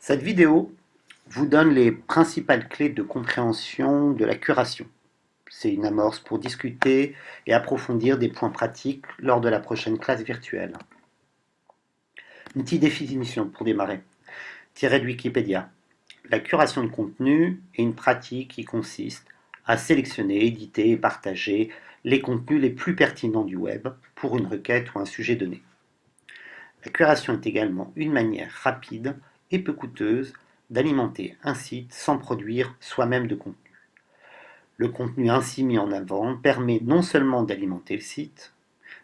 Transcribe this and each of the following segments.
Cette vidéo vous donne les principales clés de compréhension de la curation. C'est une amorce pour discuter et approfondir des points pratiques lors de la prochaine classe virtuelle. Une petite définition pour démarrer, tirée de Wikipédia. La curation de contenu est une pratique qui consiste à sélectionner, éditer et partager les contenus les plus pertinents du web pour une requête ou un sujet donné. La curation est également une manière rapide et peu coûteuse d'alimenter un site sans produire soi-même de contenu. Le contenu ainsi mis en avant permet non seulement d'alimenter le site,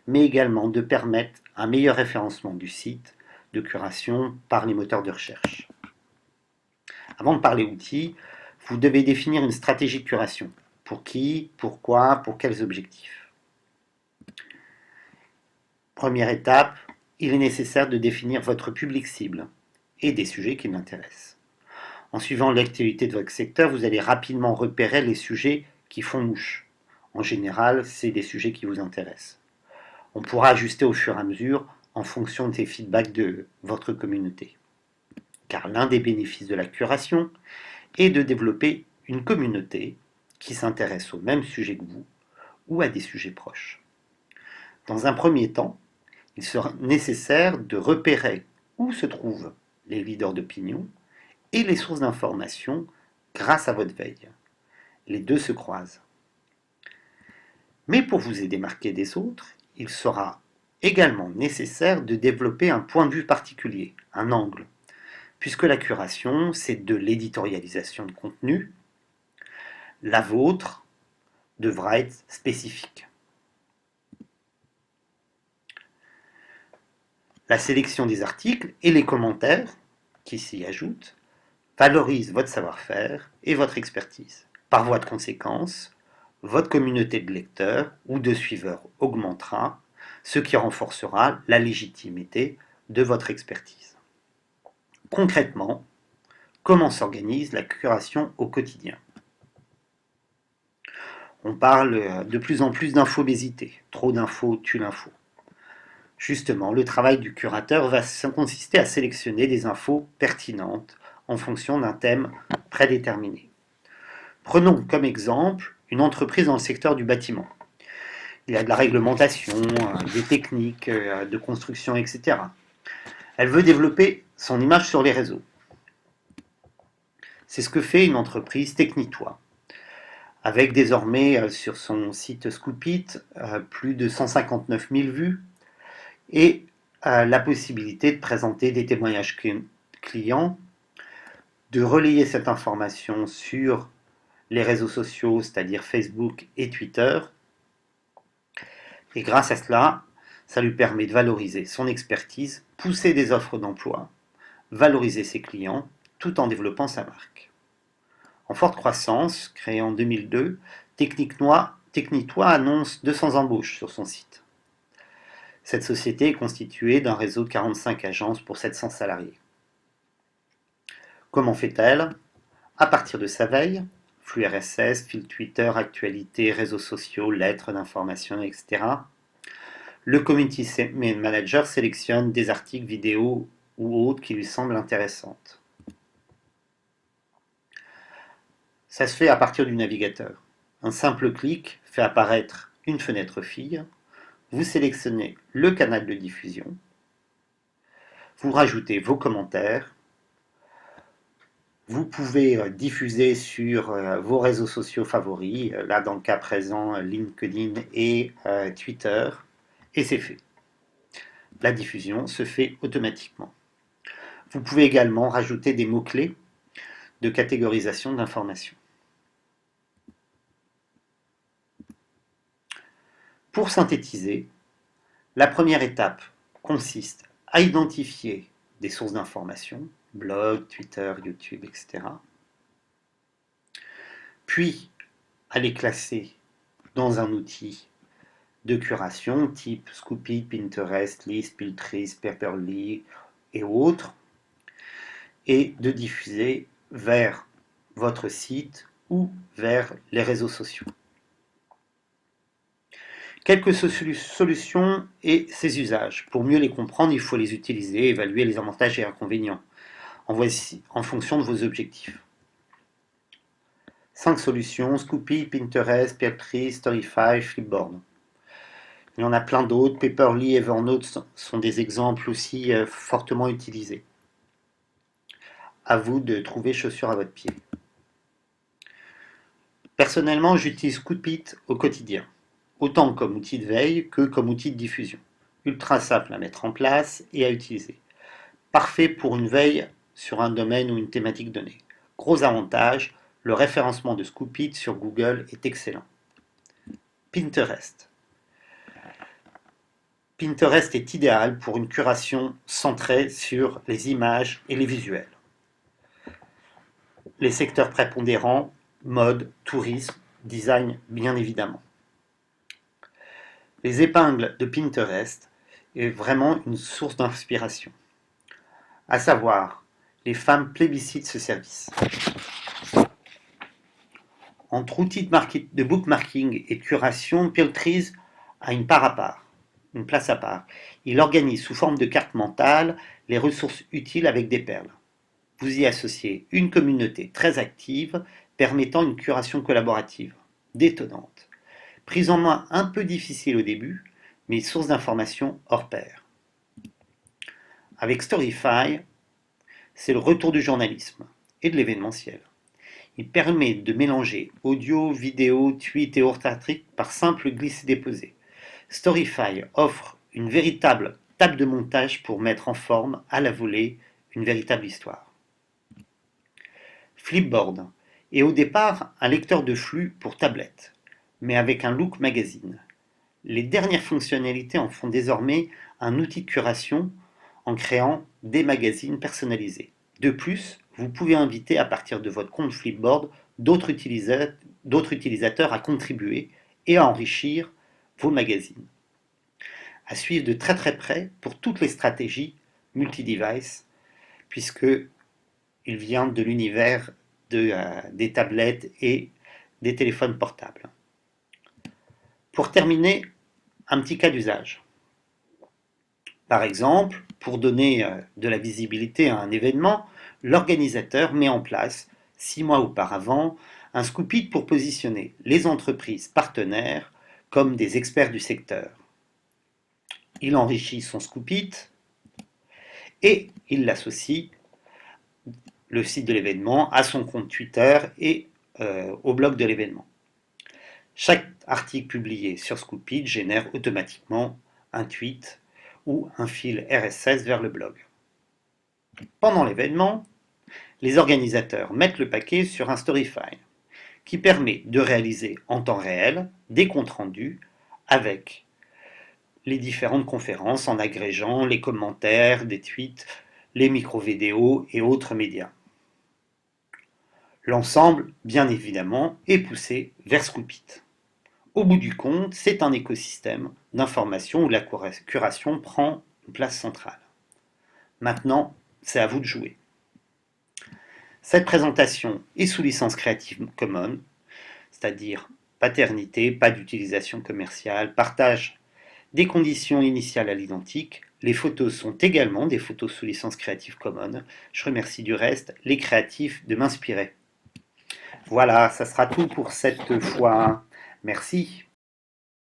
mais également de permettre un meilleur référencement du site de curation par les moteurs de recherche. Avant de parler outils, vous devez définir une stratégie de curation. Pour qui, pourquoi, pour quels objectifs. Première étape, il est nécessaire de définir votre public cible et des sujets qui l'intéressent. En suivant l'actualité de votre secteur, vous allez rapidement repérer les sujets qui font mouche. En général, c'est des sujets qui vous intéressent. On pourra ajuster au fur et à mesure en fonction des feedbacks de votre communauté. Car l'un des bénéfices de la curation est de développer une communauté qui s'intéresse au même sujet que vous ou à des sujets proches. Dans un premier temps, il sera nécessaire de repérer où se trouvent les leaders d'opinion et les sources d'information grâce à votre veille. Les deux se croisent. Mais pour vous y démarquer des autres, il sera également nécessaire de développer un point de vue particulier, un angle, puisque la curation, c'est de l'éditorialisation de contenu, la vôtre devra être spécifique. La sélection des articles et les commentaires qui s'y ajoutent valorisent votre savoir-faire et votre expertise. Par voie de conséquence, votre communauté de lecteurs ou de suiveurs augmentera, ce qui renforcera la légitimité de votre expertise. Concrètement, comment s'organise la curation au quotidien? On parle de plus en plus d'infobésité. Trop d'infos tue l'info. Justement, le travail du curateur va consister à sélectionner des infos pertinentes en fonction d'un thème prédéterminé. Prenons comme exemple une entreprise dans le secteur du bâtiment. Il y a de la réglementation, des techniques de construction, etc. Elle veut développer son image sur les réseaux. C'est ce que fait une entreprise Technitois, avec désormais sur son site Scoopit plus de 159 000 vues et la possibilité de présenter des témoignages clients, de relayer cette information sur les réseaux sociaux, c'est-à-dire Facebook et Twitter. Et grâce à cela, ça lui permet de valoriser son expertise, pousser des offres d'emploi, valoriser ses clients, tout en développant sa marque. En forte croissance, créée en 2002, Technitois annonce 200 embauches sur son site. Cette société est constituée d'un réseau de 45 agences pour 700 salariés. Comment fait-elle? À partir de sa veille, flux RSS, fil Twitter, actualités, réseaux sociaux, lettres d'information, etc. Le Community Manager sélectionne des articles, vidéos ou autres qui lui semblent intéressantes. Ça se fait à partir du navigateur. Un simple clic fait apparaître une fenêtre fille. Vous sélectionnez le canal de diffusion. Vous rajoutez vos commentaires. Vous pouvez diffuser sur vos réseaux sociaux favoris, là dans le cas présent LinkedIn et Twitter, et c'est fait. La diffusion se fait automatiquement. Vous pouvez également rajouter des mots-clés de catégorisation d'informations. Pour synthétiser, la première étape consiste à identifier des sources d'informations, blog, Twitter, YouTube, etc. Puis à les classer dans un outil de curation type Scoopit, Pinterest, List, Piltris, Paperly et autres, et de diffuser vers votre site ou vers les réseaux sociaux. Quelques solutions et ses usages. Pour mieux les comprendre, il faut les utiliser, évaluer les avantages et inconvénients. en fonction de vos objectifs. 5 solutions: Scoopit, Pinterest, Peertree, Storyfy, Flipboard. Il y en a plein d'autres. Paperly, Evernote sont des exemples aussi fortement utilisés. À vous de trouver chaussure à votre pied. Personnellement, j'utilise Scoopit au quotidien, autant comme outil de veille que comme outil de diffusion. Ultra simple à mettre en place et à utiliser. Parfait pour une veille sur un domaine ou une thématique donnée. Gros avantage, le référencement de Scoopit sur Google est excellent. Pinterest. Pinterest est idéal pour une curation centrée sur les images et les visuels. Les secteurs prépondérants, mode, tourisme, design bien évidemment. Les épingles de Pinterest est vraiment une source d'inspiration. À savoir, les femmes plébiscitent ce service. Entre outils de bookmarking et de curation, Peertree a une place à part. Il organise sous forme de carte mentale les ressources utiles avec des perles. Vous y associez une communauté très active permettant une curation collaborative, détonnante. Prise en main un peu difficile au début, mais source d'informations hors pair. Avec Storyfy, c'est le retour du journalisme et de l'événementiel. Il permet de mélanger audio, vidéo, tweets et autres articles par simple glissé-déposé. Storyfy offre une véritable table de montage pour mettre en forme, à la volée, une véritable histoire. Flipboard est au départ un lecteur de flux pour tablette, mais avec un look magazine. Les dernières fonctionnalités en font désormais un outil de curation en créant des magazines personnalisés. De plus, vous pouvez inviter à partir de votre compte Flipboard d'autres utilisateurs à contribuer et à enrichir vos magazines. À suivre de très très près pour toutes les stratégies multi-device, puisque il vient de l'univers des tablettes et des téléphones portables. Pour terminer, un petit cas d'usage. Par exemple, pour donner de la visibilité à un événement, l'organisateur met en place, 6 mois auparavant, un Scoopit pour positionner les entreprises partenaires comme des experts du secteur. Il enrichit son Scoopit et il l'associe, le site de l'événement, à son compte Twitter et au blog de l'événement. Chaque article publié sur Scoopit génère automatiquement un tweet ou un fil RSS vers le blog. Pendant l'événement, les organisateurs mettent le paquet sur un Storyfy qui permet de réaliser en temps réel des comptes rendus avec les différentes conférences en agrégeant les commentaires, des tweets, les micro-vidéos et autres médias. L'ensemble, bien évidemment, est poussé vers Scoopit. Au bout du compte, c'est un écosystème d'information où la curation prend une place centrale. Maintenant, c'est à vous de jouer. Cette présentation est sous licence Creative Commons, c'est-à-dire paternité, pas d'utilisation commerciale, partage des conditions initiales à l'identique. Les photos sont également des photos sous licence Creative Commons. Je remercie du reste les créatifs de m'inspirer. Voilà, ça sera tout pour cette fois. Merci.